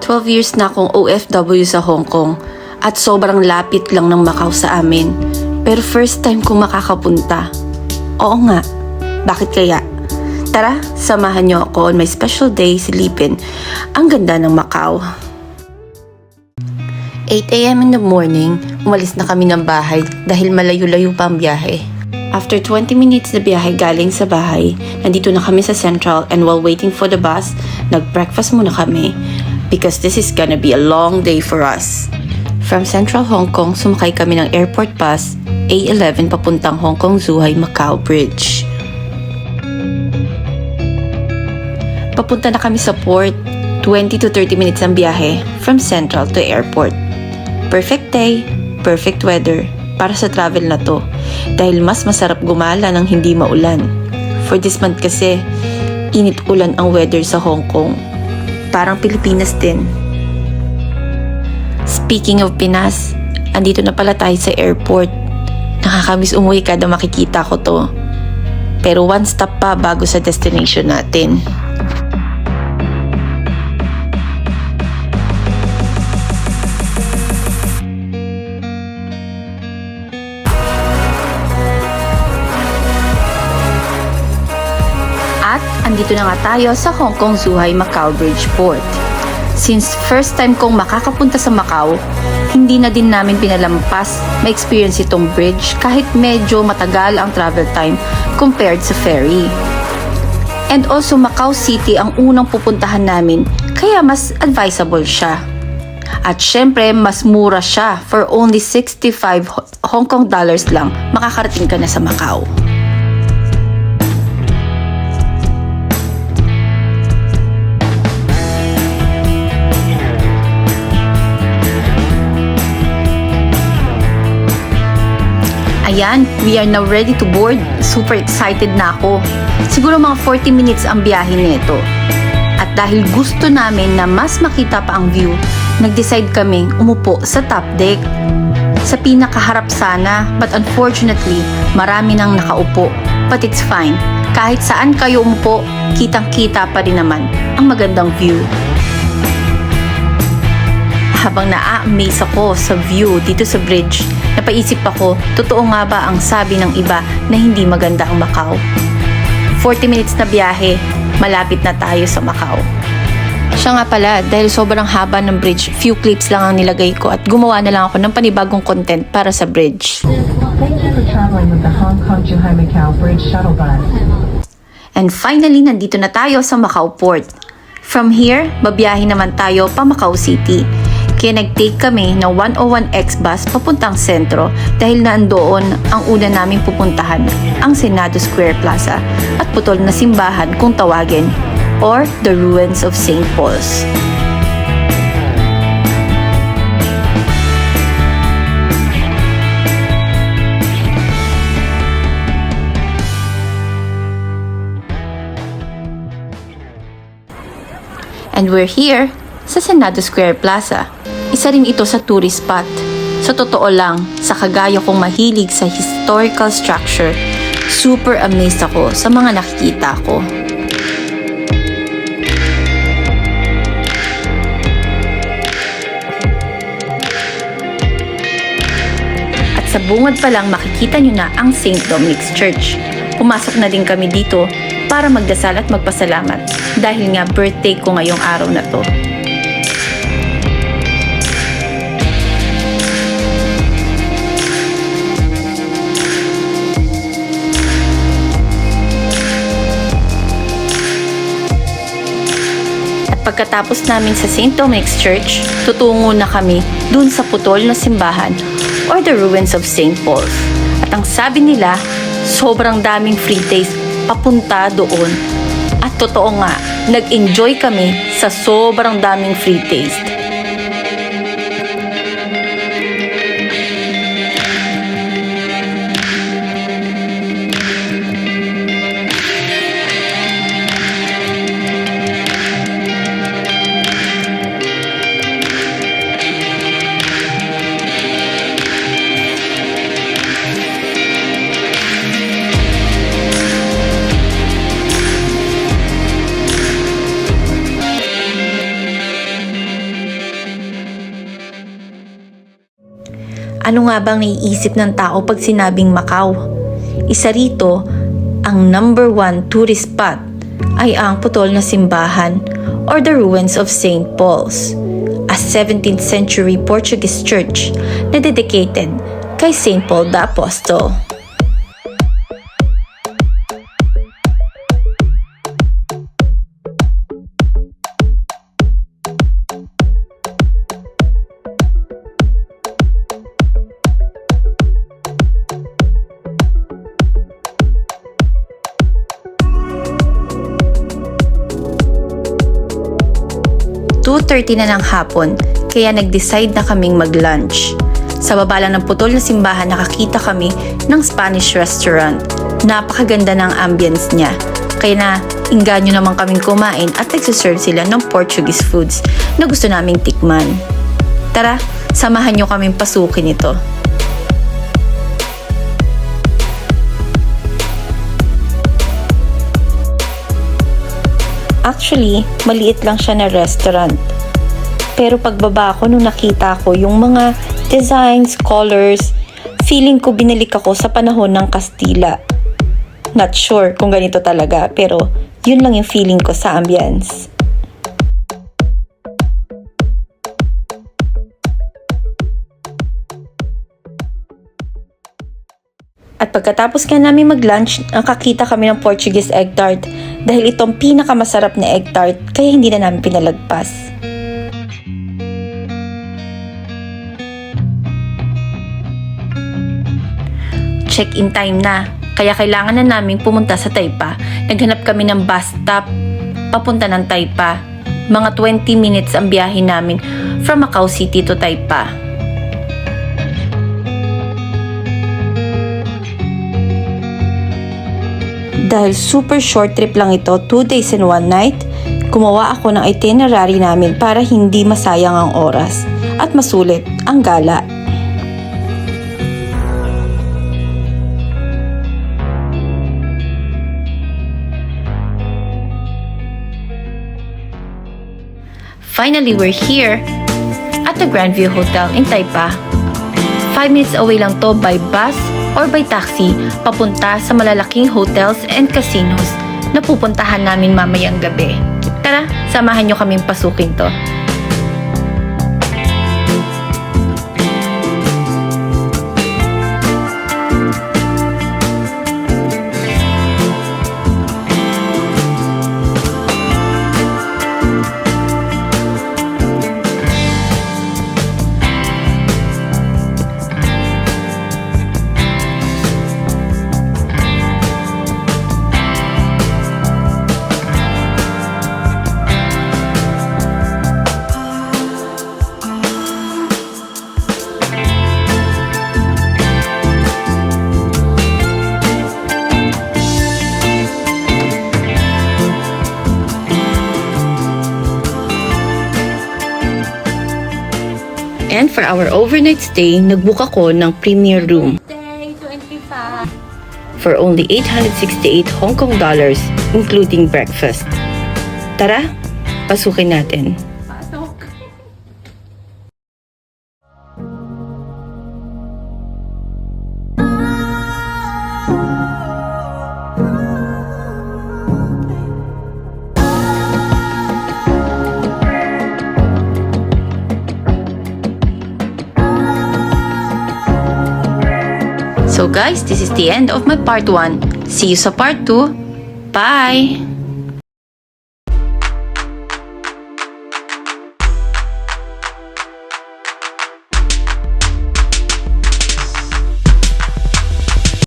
12 years na akong OFW sa Hong Kong at sobrang lapit lang ng Macau sa amin. Pero first time kong makakapunta. Oo nga, bakit kaya? Tara, samahan niyo ako on my special day silipin ang ganda ng Macau. 8 AM in the morning, umalis na kami ng bahay dahil malayo-layo pa ang biyahe. After 20 minutes na biyahe galing sa bahay, nandito na kami sa Central and while waiting for the bus, nag-breakfast muna kami because this is gonna be a long day for us. From Central Hong Kong, sumakay kami ng airport bus A11 papuntang Hong Kong Zhuhai Macau Bridge. Papunta na kami sa port, 20 to 30 minutes ang biyahe from Central to airport. Perfect day, perfect weather para sa travel na to dahil mas masarap gumala ng hindi maulan. For this month kasi, init-ulan ang weather sa Hong Kong. Parang Pilipinas din. Speaking of Pinas, andito na pala tayo sa airport. Nakakamiss umuwi kada makikita ko to. Pero one stop pa bago sa destination natin. At andito na nga tayo sa Hong Kong Zhuhai Macau Bridge Port. Since first time kong makakapunta sa Macau, hindi na din namin pinalampas ma-experience itong bridge kahit medyo matagal ang travel time compared sa ferry. And also Macau City ang unang pupuntahan namin kaya mas advisable siya. At syempre mas mura siya, for only 65 Hong Kong dollars lang makakarating ka na sa Macau. Ayan, we are now ready to board. Super excited na ako. Siguro mga 40 minutes ang biyahe nito. At dahil gusto namin na mas makita pa ang view, nag-decide kaming umupo sa top deck. Sa pinakaharap sana, but unfortunately, marami nang nakaupo. But it's fine. Kahit saan kayo umupo, kitang-kita pa rin naman ang magandang view. Habang na-amaze ako sa view dito sa bridge, napaisip ako, totoo nga ba ang sabi ng iba na hindi maganda ang Macau? 40 minutes na biyahe, malapit na tayo sa Macau. Siya nga pala, dahil sobrang haba ng bridge, few clips lang ang nilagay ko at gumawa na lang ako ng panibagong content para sa bridge. Thank you for traveling with the Hong Kong Zhuhai Macau Bridge Shuttle Bus. And finally, nandito na tayo sa Macau Port. From here, babiyahe naman tayo pa Macau City. Kaya nag-take kami ng 101X bus papuntang sentro dahil naandoon ang una naming pupuntahan, ang Senado Square Plaza at putol na simbahan kung tawagin, or the ruins of St. Paul's. And we're here sa Senado Square Plaza. Isa rin ito sa tourist spot. Sa totoo lang, sa kagaya kong mahilig sa historical structure, super amazed ako sa mga nakikita ko. At sa bungad pa lang makikita nyo na ang St. Dominic's Church. Pumasok na din kami dito para magdasal at magpasalamat dahil nga birthday ko ngayong araw na to. Pagkatapos namin sa St. Dominic's Church, tutungo na kami dun sa putol na simbahan or the ruins of St. Paul's. At ang sabi nila, sobrang daming free days papunta doon. At totoo nga, nag-enjoy kami sa sobrang daming free taste. Ano nga bang naiisip ng tao pag sinabing Macau? Isa rito, ang number 1 tourist spot ay ang putol na simbahan or the ruins of St. Paul's, a 17th century Portuguese church na dedicated kay St. Paul the Apostle. (2:30 na ng hapon, kaya nag-decide na kaming mag-lunch. Sa baba lang ng putol na simbahan nakakita kami ng Spanish restaurant. Napakaganda ng ambience niya. Kaya na inganyo naman kaming kumain at nagsiserve sila ng Portuguese foods na gusto naming tikman. Tara, samahan nyo kaming pasukin ito. Actually, maliit lang siya na restaurant. Pero pagbaba ko nung nakita ko yung mga designs, colors, feeling ko binalik ako sa panahon ng Kastila. Not sure kung ganito talaga, pero yun lang yung feeling ko sa ambience. At pagkatapos nga namin mag-lunch, nakakita kami ng Portuguese egg tart dahil itong pinakamasarap na egg tart kaya hindi na namin pinalagpas. Check-in time na, kaya kailangan na naming pumunta sa Taypa. Naghanap kami ng bus stop papunta ng Taypa. Mga 20 minutes ang biyahe namin from Macau City to Taypa. Dahil super short trip lang ito, 2 days and 1 night, gumawa ako ng itinerary namin para hindi masayang ang oras at masulit ang gala. Finally, we're here at the Grandview Hotel in Taypa. 5 minutes away lang to by bus or by taxi papunta sa malalaking hotels and casinos na pupuntahan namin mamayang gabi. Tara, samahan nyo kaming pasukin to. And for our overnight stay, nagbook ako ng premier room. Day 25. For only 868 Hong Kong dollars, including breakfast. Tara, pasukin natin. Pasok. So guys, this is the end of my part 1. See you sa part 2. Bye!